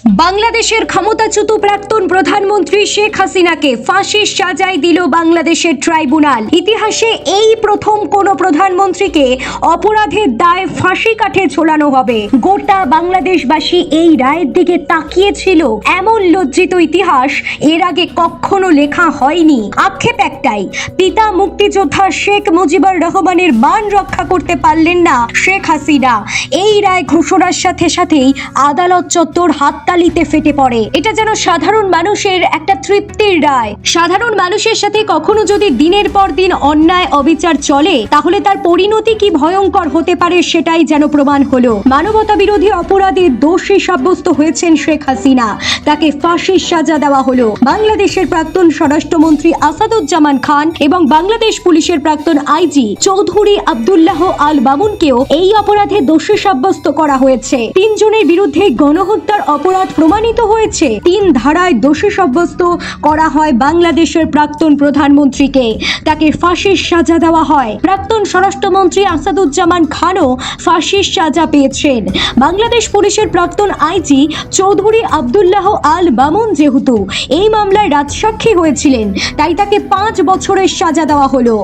বাংলাদেশের ক্ষমতাচ্যুত প্রাক্তন প্রধানমন্ত্রী শেখ হাসিনাকে ফাঁসির সাজায় দিল বাংলাদেশের ট্রাইব্যুনাল। ইতিহাসে এই প্রথম কোন প্রধানমন্ত্রীকে অপরাধের দায়ে ফাঁসি কাঠে ঝোলানো হবে। গোটা বাংলাদেশবাসী এই রায়ের দিকে তাকিয়েছিল। এমন লজ্জিত ইতিহাস এর আগে কখনো লেখা হয়নি। আক্ষেপ একটাই, পিতা মুক্তিযোদ্ধা শেখ মুজিবুর রহমানের মান রক্ষা করতে পারলেন না শেখ হাসিনা। এই রায় ঘোষণার সাথে সাথেই আদালত চত্বর হাততালিতে ফেটে পড়ে। এটা যেন সাধারণ মানুষের একটা তৃপ্তির রায়। সাধারণ মানুষের সাথে কখনো যদি দিনের পর দিন অন্যায় অবিচার চলে, তাহলে তার পরিণতি কি ভয়ঙ্কর হতে পারে সেটাই যেন প্রমাণ হলো। মানবতা বিরোধী অপরাধে দোষী সাব্যস্ত হয়েছেন শেখ হাসিনা, তাকে ফাঁসির সাজা দেওয়া হলো। বাংলাদেশের প্রাক্তন স্বরাষ্ট্রমন্ত্রী আসাদুজ্জামান খান এবং বাংলাদেশ পুলিশের প্রাক্তন আইজি চৌধুরী আব্দুল্লাহ আল মামুনকেও এই অপরাধে দোষী সাব্যস্ত করা হয়েছে। তিনজনের বিরুদ্ধে গণহত্যার অপরাধ প্রমাণিত হয়েছে। ৩ ধারায় দোষী সাব্যস্ত করা হয় বাংলাদেশের প্রাক্তন প্রধানমন্ত্রীকে, তাকে ফাঁসির সাজা দেওয়া হয়। প্রাক্তন স্বরাষ্ট্রমন্ত্রী আসাদুজ্জামান খানও ফাঁসির সাজা পেয়েছেন। বাংলাদেশ পুলিশের প্রাক্তন আইজি চৌধুরী আব্দুল্লাহ আল মামুন যেহেতু এই মামলায় রাজসাক্ষী হয়েছিলেন, তাই তাকে 5 বছরের সাজা দেওয়া হলো।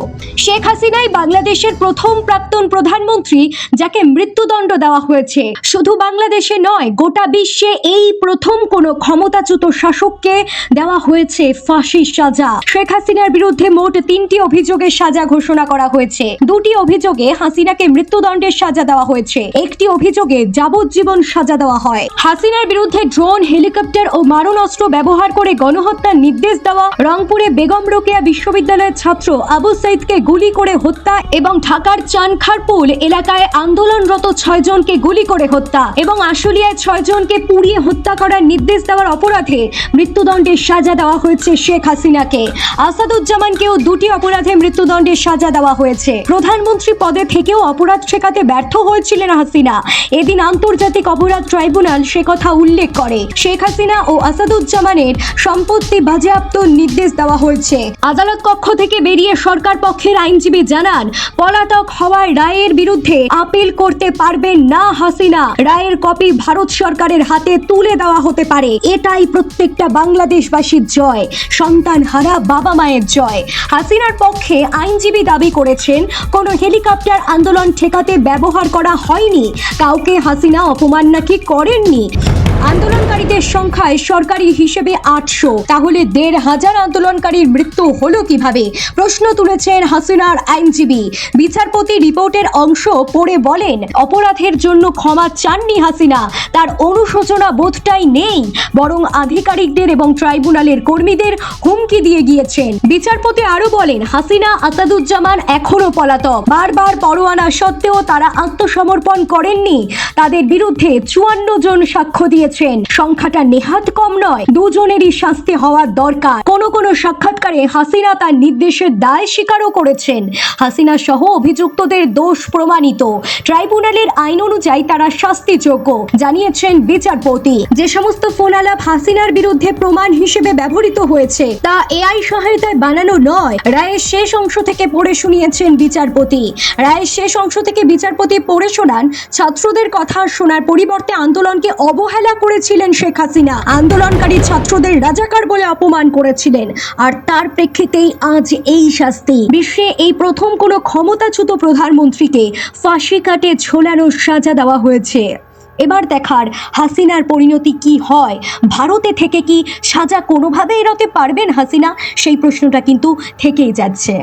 শেখ হাসিনাই বাংলাদেশের প্রথম প্রাক্তন প্রধানমন্ত্রী যাকে মৃত্যুদণ্ড দেওয়া হয়েছে। শুধু বাংলাদেশে নয়, গোটা বিশ্বে এই প্রথম কোনো ক্ষমতাচ্যুত শাসককে দেওয়া হয়েছে ফাঁসির সাজা। শেখ হাসিনার বিরুদ্ধে মোট 3টি অভিযোগের সাজা ঘোষণা করা হয়েছে। 2টি অভিযোগে হাসিনাকে মৃত্যুদণ্ডের সাজা দেওয়া হয়েছে, একটি অভিযোগে যাবজ্জীবন সাজা দেওয়া হয়। হাসিনার বিরুদ্ধে ড্রোন, হেলিকপ্টার ও মারণাস্ত্র ব্যবহার করে গণহত্যার নির্দেশ দেওয়া, রংপুরে বেগম রোকেয়া বিশ্ববিদ্যালয়ের ছাত্র আবু সাইদকে গুলি করে হত্যা এবং ঢাকার চানখারপুল এলাকায় আন্দোলনরত 6 জনকে গুলি করে হত্যা এবং আশুলিয়ায় 6 জনকে পুড়িয়ে হত্যা করার নির্দেশ দেওয়ার অপরাধে মৃত্যুদণ্ডের সাজা দেওয়া হয়েছে শেখ হাসিনাকে। আসাদুজ্জামানকেও 2টি অপরাধে মৃত্যুদণ্ডের সাজা দেওয়া হয়েছে। প্রধানমন্ত্রী পদে থেকেও অপরাধ ঠেকাতে ব্যর্থ হয়েছিলেন হাসিনা। এদিন আন্তর্জাতিক অপরাধ ট্রাইব্যুনাল সে কথা উল্লেখ করে। শেখ হাসিনা ও আসাদুজ্জামানের সম্পত্তি বাজেয়াপ্তর নির্দেশ দেওয়া হয়েছে। আদালত কক্ষ থেকে বেরিয়ে সরকার পক্ষের আইনজীবী জানান, পলাতক হওয়ার রায়ের বিরুদ্ধে আপিল করতে পারবেন না হাসিনা। রায়ের কপি ভারত সরকারের হাতে তুলে দেওয়া হতে পারে। এটাই প্রত্যেকটা বাংলাদেশবাসীর জয়, সন্তান হারা বাবা মায়ের জয়। হাসিনার পক্ষে আইনজীবী দাবি করেছেন, কোনো হেলিকপ্টার আন্দোলন ঠেকাতে ব্যবহার করা হয়নি। কাউকে হাসিনা অপমান নাকি করেননি। আন্দোলনকারীদের সংখ্যায় সরকারি হিসেবে 800, তাহলে 1500 আন্দোলনকারীর মৃত্যু হলো কিভাবে? প্রশ্ন তুলেছেন হাসিনার আইনজীবী। বিচারপতি রিপোর্টের অংশ পড়ে বলেন, অপরাধের জন্য ক্ষমা চাননি হাসিনা, তার অনুশোচনা বোধটাই নেই, বরং আধিকারিকদের এবং ট্রাইব্যুনালের কর্মীদের হুমকি দিয়ে গিয়েছেন। বিচারপতি আরো বলেন, হাসিনা, আসাদুজ্জামান এখনো পলাতক। বারবার পরোয়ানা সত্ত্বেও তারা আত্মসমর্পণ করেননি। তাদের বিরুদ্ধে 54 জন সাক্ষ্য দিয়েছেন। সংখ্যাটা নেহাত কম নয়। 2 জনেরই শাস্তি হওয়া দরকার। কোন সাক্ষাৎকারে হাসিনা তার নির্দেশের দায় স্বীকারও করেছেন। হাসিনা সহ অভিযুক্তদের দোষ প্রমাণিত। ট্রাইব্যুনালের আইন অনুযায়ী তারা শাস্তিযোগ্য, জানিয়েছেন বিচারপতি। যে সমস্ত ফোনালাপ হাসিনার বিরুদ্ধে প্রমাণ হিসেবে ব্যবহৃত হয়েছে তা এআই সহায়তায় বানানো নয়। রায়ের শেষ অংশ থেকে পড়ে শুনিয়েছেন বিচারপতি। রায়ের শেষ অংশ থেকে বিচারপতি পড়ে শোনান, ছাত্রদের কথা শোনার পরিবর্তে আন্দোলনকে অবহেলা করেছিলেন শেখ হাসিনা। আন্দোলনকারী ছাত্রদের রাজাকার বলে অপমান করেছিলেন, আর তার প্রেক্ষিতেই আজ এই শাস্তি। বিশ্বে এই প্রথম কোনো ক্ষমতাচ্যুত প্রধানমন্ত্রীকে ফাঁসি কাটে ঝোলানোর সাজা দেওয়া হয়েছে। এবার দেখার হাসিনার পরিণতি কি হয়। ভারতে থেকে কি সাজা কোনোভাবে এড়াতে পারবেন হাসিনা? সেই প্রশ্নটা কিন্তু থেকেই যাচ্ছে।